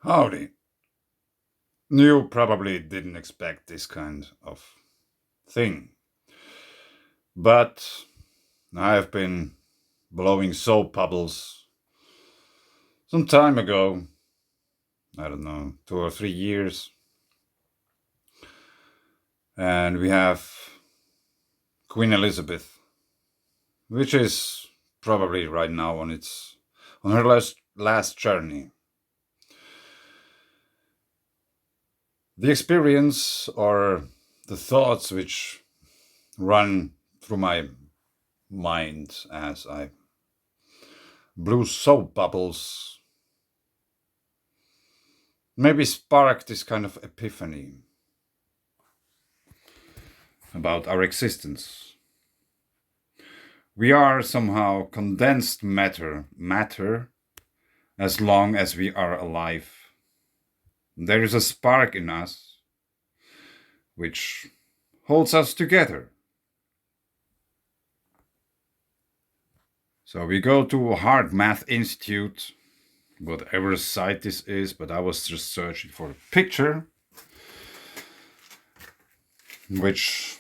Howdy. You probably didn't expect this kind of thing, but I've been blowing soap bubbles some time ago. I don't know, 2 or 3 years. And we have Queen Elizabeth, which is probably right now on her last journey. The experience or the thoughts which run through my mind as I blew soap bubbles maybe sparked this kind of epiphany about our existence. We are somehow condensed matter as long as we are alive. There is a spark in us which holds us together. So we go to a hard math institute, whatever site this is, but I was just searching for a picture which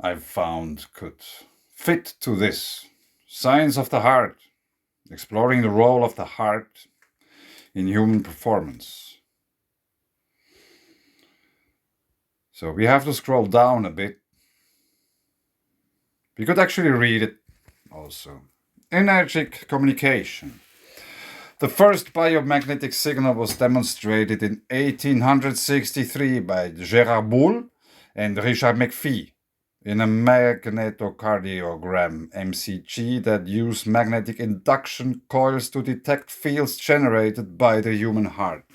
I found could fit to this. Science of the heart, exploring the role of the heart in human performance. So we have to scroll down a bit. We could actually read it also. Energetic communication. The first biomagnetic signal was demonstrated in 1863 by Gerard Boole and Richard McPhee in a magnetocardiogram (MCG) that used magnetic induction coils to detect fields generated by the human heart.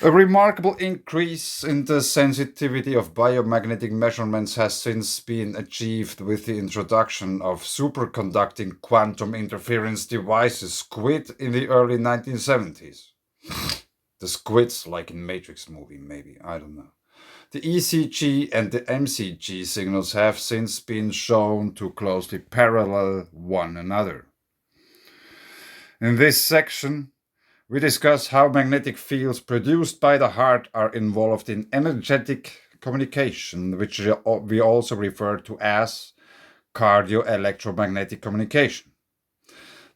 A remarkable increase in the sensitivity of biomagnetic measurements has since been achieved with the introduction of superconducting quantum interference devices (SQUID) in the early 1970s. The squids, like in Matrix movie, maybe, I don't know. The ECG and the MCG signals have since been shown to closely parallel one another. In this section, we discuss how magnetic fields produced by the heart are involved in energetic communication, which we also refer to as cardio-electromagnetic communication.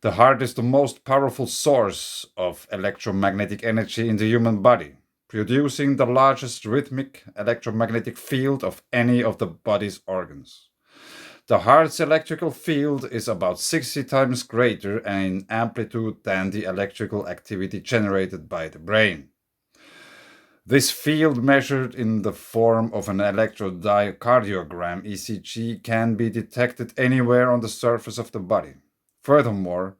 The heart is the most powerful source of electromagnetic energy in the human body, producing the largest rhythmic electromagnetic field of any of the body's organs. The heart's electrical field is about 60 times greater in amplitude than the electrical activity generated by the brain. This field, measured in the form of an electrocardiogram (ECG), can be detected anywhere on the surface of the body. Furthermore,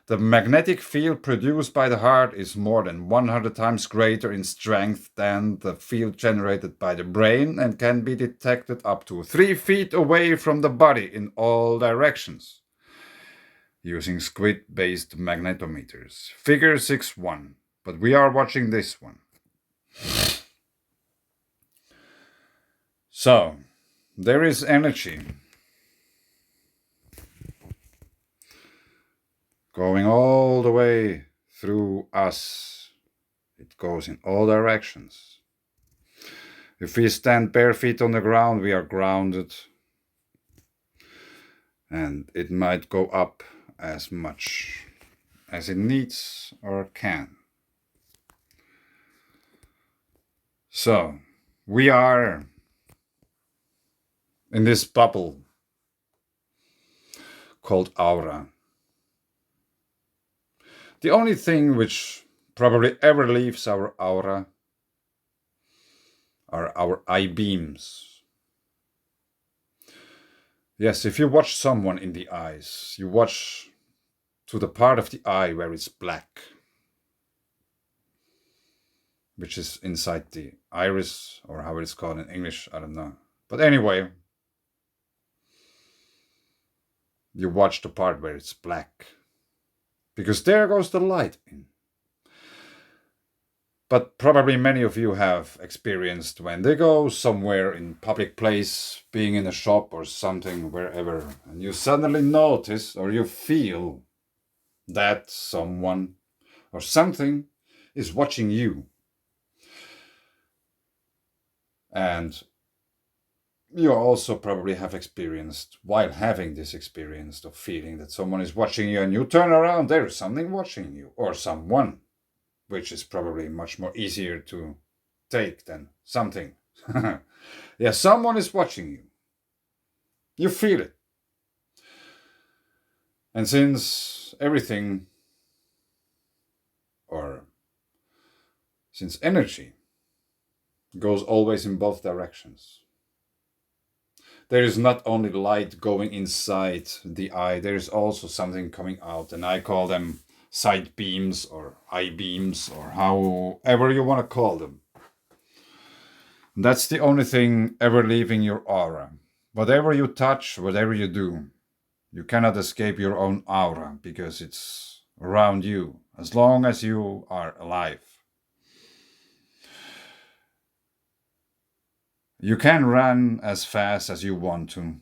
the magnetic field produced by the heart is more than 100 times greater in strength than the field generated by the brain and can be detected up to 3 feet away from the body in all directions using squid-based magnetometers. Figure 6.1. But we are watching this one. So, there is energy going all the way through us. It goes in all directions. If we stand bare feet on the ground, we are grounded, and it might go up as much as it needs or can. So, we are in this bubble called aura. The only thing which probably ever leaves our aura are our eye beams. Yes, if you watch someone in the eyes, you watch to the part of the eye where it's black, which is inside the iris, or how it's called in English, I don't know. But anyway, you watch the part where it's black, because there goes the light in. But probably many of you have experienced when they go somewhere in public place, being in a shop or something, wherever, and you suddenly notice or you feel that someone or something is watching you. And you also probably have experienced, while having this experience of feeling that someone is watching you and you turn around, there is something watching you, or someone, which is probably much more easier to take than something. Yeah, someone is watching you. You feel it. And since everything, or since energy goes always in both directions, there is not only light going inside the eye, there is also something coming out, and I call them side beams or eye beams or however you want to call them. That's the only thing ever leaving your aura. Whatever you touch, whatever you do, you cannot escape your own aura because it's around you as long as you are alive. You can run as fast as you want to,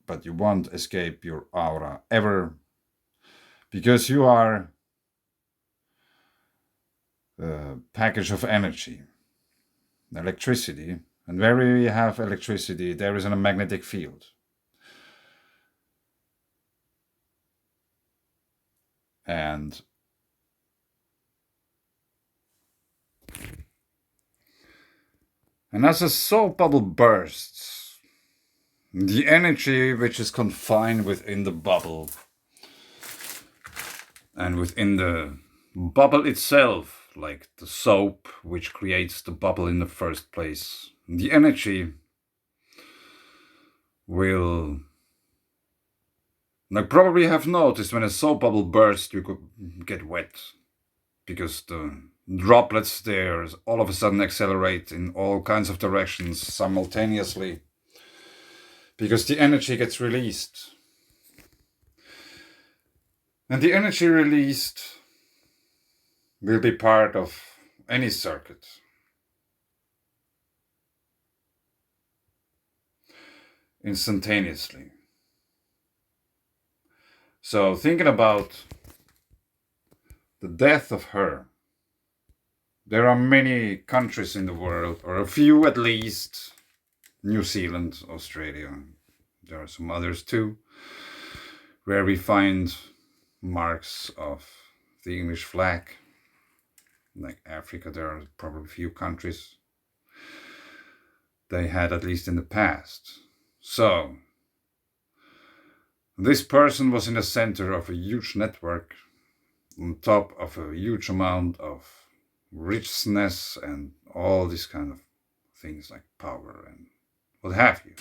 but you won't escape your aura ever because you are a package of energy, electricity. And where we have electricity, there is a magnetic field. And as a soap bubble bursts, the energy which is confined within the bubble and within the bubble itself, like the soap which creates the bubble in the first place, the energy will, like, probably have noticed when a soap bubble bursts, you could get wet because the droplets there all of a sudden accelerate in all kinds of directions simultaneously because the energy gets released. And the energy released will be part of any circuit. Instantaneously. So thinking about the death of her, there are many countries in the world, or a few at least, New Zealand, Australia, there are some others too, where we find marks of the English flag. Like Africa, there are probably a few countries they had, at least in the past. So, this person was in the center of a huge network, on top of a huge amount of richness and all these kind of things like power and what have you.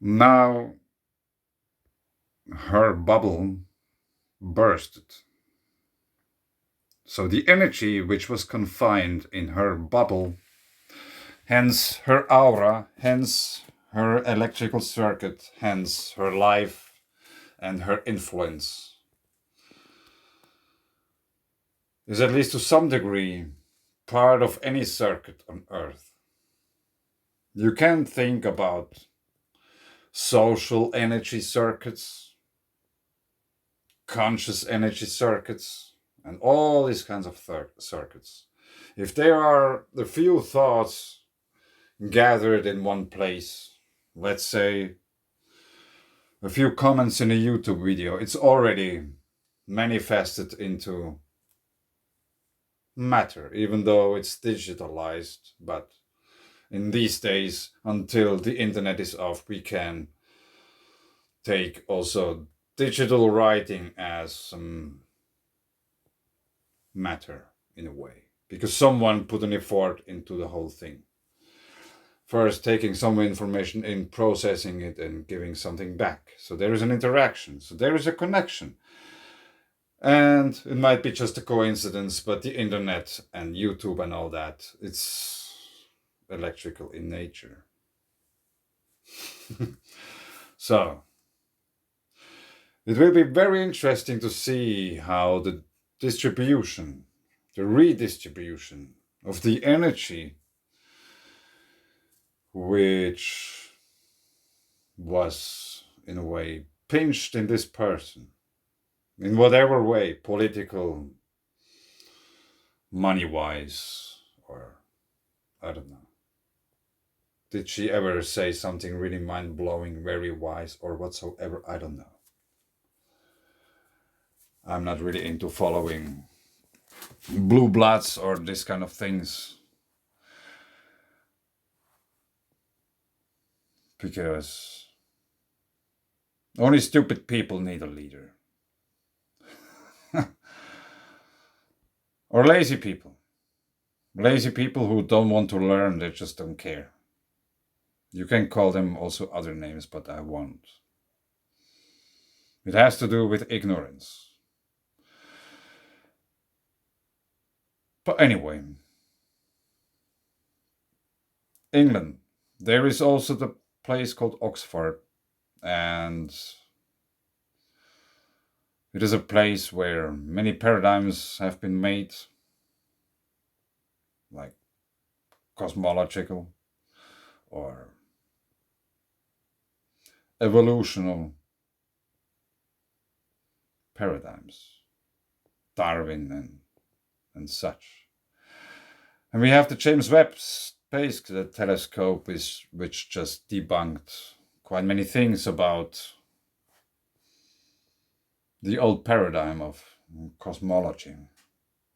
Now, her bubble bursted. So the energy which was confined in her bubble, hence her aura, hence her electrical circuit, hence her life and her influence, is at least to some degree part of any circuit on Earth. You can think about social energy circuits, conscious energy circuits, and all these kinds of circuits. If there are the few thoughts gathered in one place, let's say a few comments in a YouTube video, it's already manifested into matter, even though it's digitalized. But in these days, until the internet is off, we can take also digital writing as some matter in a way, because someone put an effort into the whole thing. First taking some information in, processing it, and giving something back. So there is an interaction, so there is a connection. And it might be just a coincidence, but the internet and YouTube and all that, it's electrical in nature. So it will be very interesting to see how the distribution, the redistribution of the energy which was in a way pinched in this person in whatever way, political, money-wise, or I don't know. Did she ever say something really mind-blowing, very wise, or whatsoever? I don't know. I'm not really into following blue bloods or this kind of things because only stupid people need a leader. Or lazy people. Lazy people who don't want to learn, they just don't care. You can call them also other names, but I won't. It has to do with ignorance. But anyway, England. There is also the place called Oxford, and it is a place where many paradigms have been made, like cosmological or evolutional paradigms, Darwin and such. And we have the James Webb Space Telescope, which just debunked quite many things about the old paradigm of cosmology,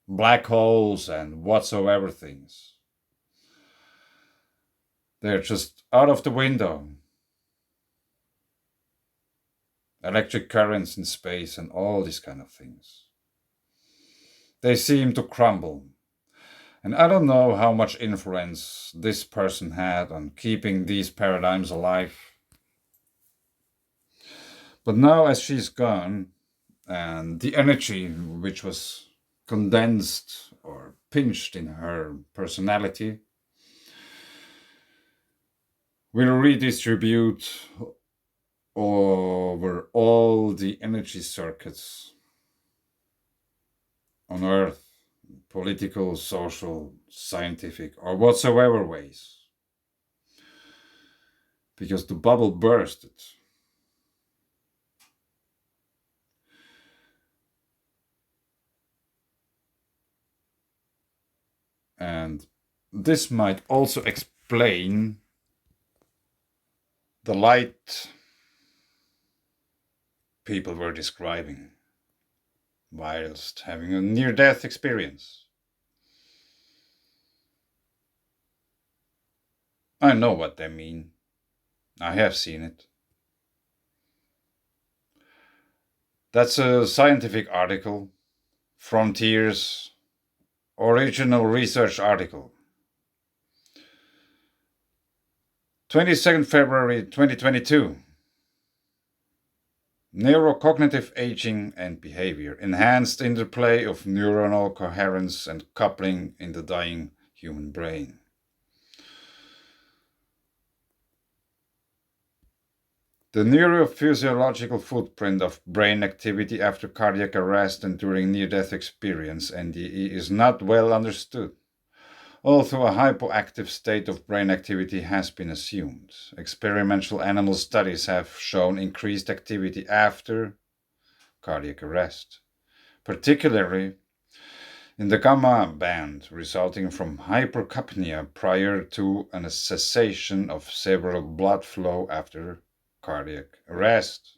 black holes and whatsoever things. They're just out of the window. Electric currents in space and all these kind of things. They seem to crumble. And I don't know how much influence this person had on keeping these paradigms alive. But now, as she's gone, and the energy which was condensed or pinched in her personality will redistribute over all the energy circuits on Earth, political, social, scientific, or whatsoever ways. Because the bubble bursted. And this might also explain the light people were describing whilst having a near-death experience. I know what they mean. I have seen it. That's a scientific article, Frontiers, original research article. 22nd February 2022. Neurocognitive aging and behavior, enhanced interplay of neuronal coherence and coupling in the dying human brain. The neurophysiological footprint of brain activity after cardiac arrest and during near-death experience, NDE, is not well understood. Although a hypoactive state of brain activity has been assumed, experimental animal studies have shown increased activity after cardiac arrest, particularly in the gamma band, resulting from hypercapnia prior to a cessation of cerebral blood flow after cardiac arrest.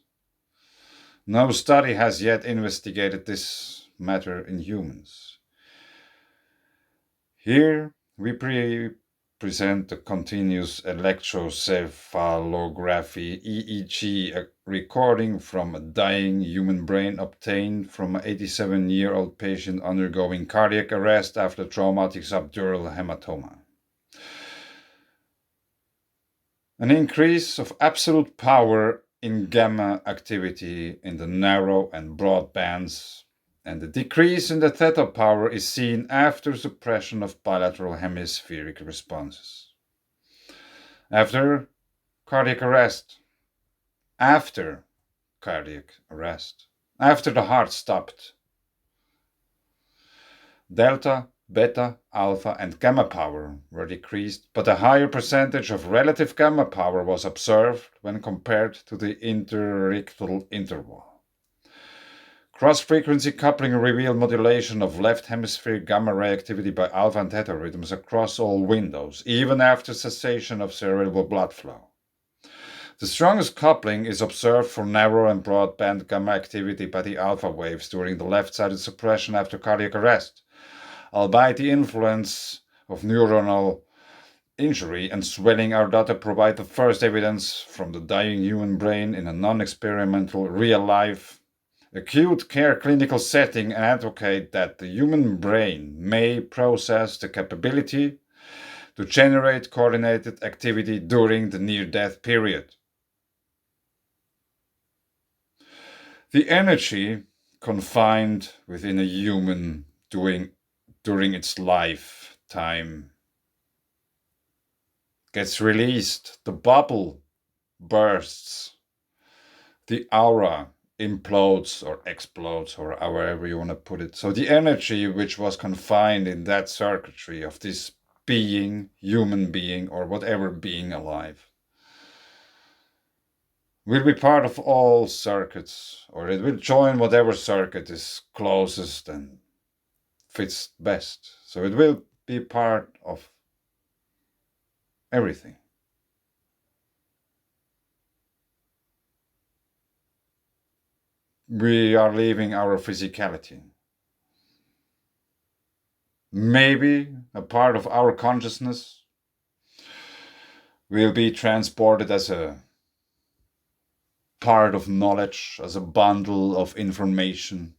No study has yet investigated this matter in humans. Here we present the continuous electrocephalography EEG recording from a dying human brain obtained from an 87-year-old patient undergoing cardiac arrest after traumatic subdural hematoma. An increase of absolute power in gamma activity in the narrow and broad bands, and the decrease in the theta power is seen after suppression of bilateral hemispheric responses. After cardiac arrest. After cardiac arrest. After the heart stopped. Delta, beta, alpha, and gamma power were decreased, but a higher percentage of relative gamma power was observed when compared to the interictal interval. Cross-frequency coupling revealed modulation of left hemisphere gamma ray activity by alpha and theta rhythms across all windows, even after cessation of cerebral blood flow. The strongest coupling is observed for narrow and broad band gamma activity by the alpha waves during the left-sided suppression after cardiac arrest, albeit the influence of neuronal injury and swelling are thought to provide the first evidence from the dying human brain in a non-experimental, real-life, acute care clinical setting, and advocate that the human brain may possess the capability to generate coordinated activity during the near-death period. The energy confined within a human during its lifetime gets released, the bubble bursts, the aura implodes or explodes, or however you want to put it. So the energy which was confined in that circuitry of this being, human being, or whatever being alive, will be part of all circuits, or it will join whatever circuit is closest and fits best. So it will be part of everything. We are leaving our physicality. Maybe a part of our consciousness will be transported as a part of knowledge, as a bundle of information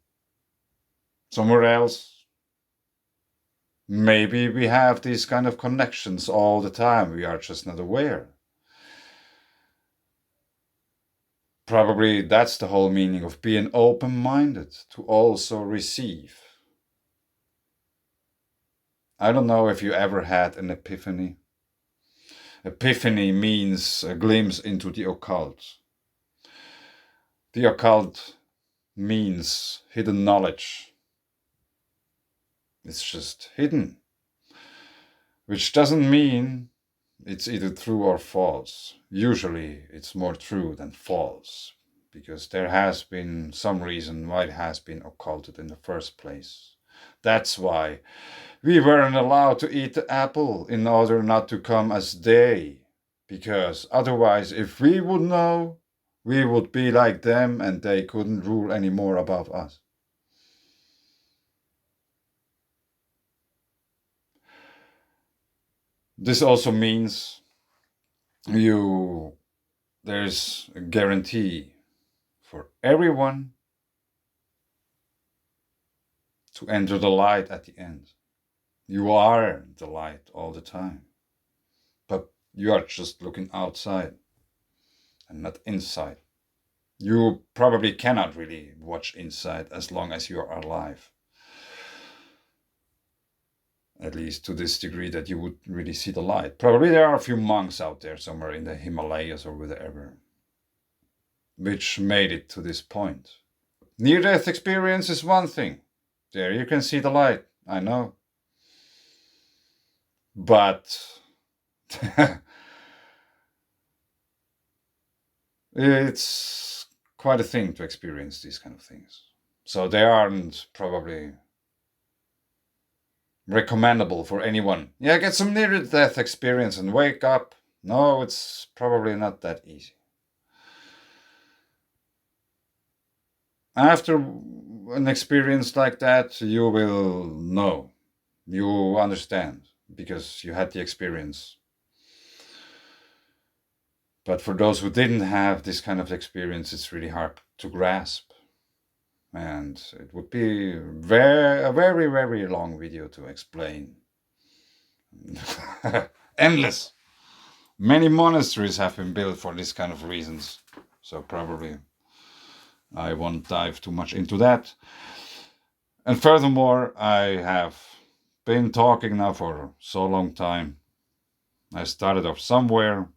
somewhere else. Maybe we have these kind of connections all the time, we are just not aware. Probably that's the whole meaning of being open-minded, to also receive. I don't know if you ever had an epiphany. Epiphany means a glimpse into the occult. The occult means hidden knowledge. It's just hidden, which doesn't mean it's either true or false. Usually it's more true than false, because there has been some reason why it has been occulted in the first place. That's why we weren't allowed to eat the apple, in order not to come as they, because otherwise, if we would know, we would be like them and they couldn't rule anymore above us. This also means there's a guarantee for everyone to enter the light at the end. You are the light all the time, but you are just looking outside and not inside. You probably cannot really watch inside as long as you are alive. At least to this degree that you would really see the light. Probably there are a few monks out there somewhere in the Himalayas or wherever, which made it to this point. Near-death experience is one thing. There you can see the light, I know. But it's quite a thing to experience these kind of things. So they aren't probably recommendable for anyone. Yeah, get some near-death experience and wake up. No, it's probably not that easy. After an experience like that, you will know. You understand, because you had the experience. But for those who didn't have this kind of experience, it's really hard to grasp. And it would be a very, very long video to explain. Endless. Many monasteries have been built for this kind of reasons. So probably I won't dive too much into that. And furthermore, I have been talking now for so long time. I started off somewhere.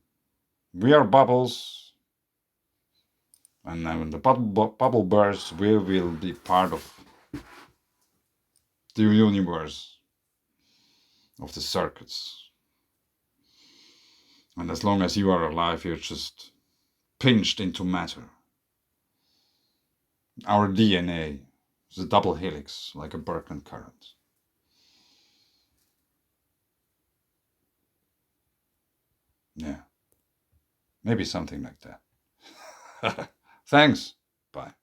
We are bubbles. And then when the bubble bursts, we will be part of the universe, of the circuits. And as long as you are alive, you're just pinched into matter. Our DNA It's a double helix, like a Berkeley current. Yeah, maybe something like that. Thanks. Bye.